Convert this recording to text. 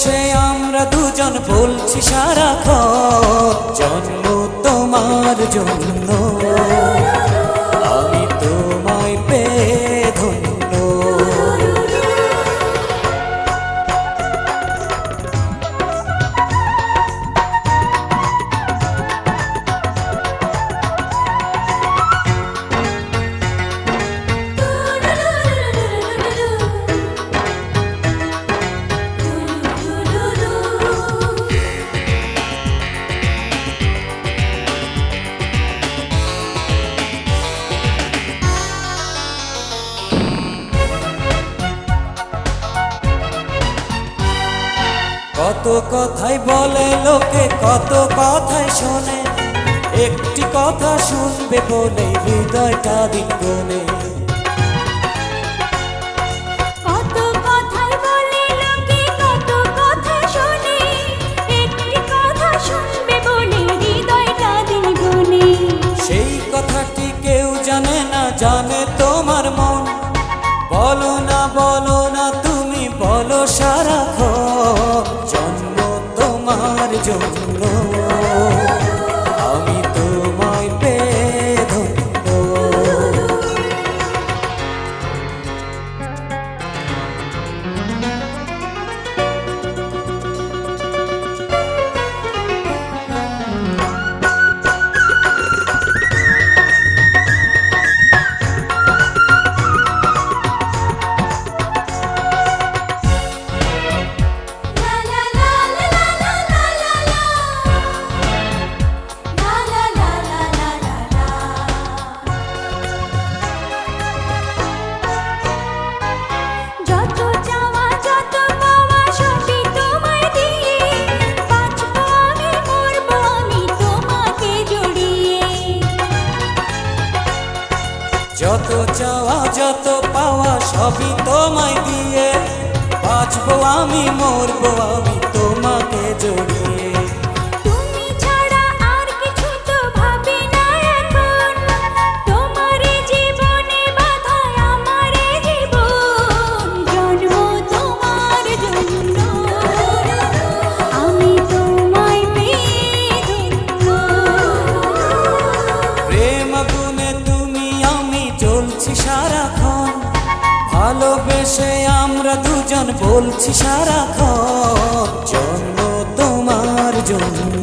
ভালোবেসে আমরা দুজন বলছি সারাক্ষণ জন্ম তোমার জন্য, আমি তোমায় পেয়ে ধন্য। কত কথাই বলে লোকে, কত কথাই শোনে, একটি কথা শুনবে বলে হৃদয়টা দিন গলে। কত কথাই বলে লোকে, কত কথা শোনে, একটি কথা শুনবে বলে হৃদয়টা দিন গলে। সেই কথাটি কেউ জানে না, জানে তোমার মন। বলো না তুমি বলো সারাক্ষণ জন্ম তোমার জন্য, আমি তোমায় পেয়ে ধন্য। যত চাওয়া যত পাওয়া সবই তোমায় দিয়ে, বাঁচবো আমি মরবো আমি তোমাকে জড়িয়ে। তুমি ছাড়া আর কিছু তো ভাবি না এখন, তোমার জীবনে বাঁধা আমার জীবন, জন্ম তোমার জন্য, আমি তোমায় পেয়ে ধন্য। প্রেম আগুনে তুমি আমি জ্বলছি সারাক্ষণ, ভালোবেসে আমরা দুজন বলছি সারাক্ষণ জন্ম তোমার জন্য।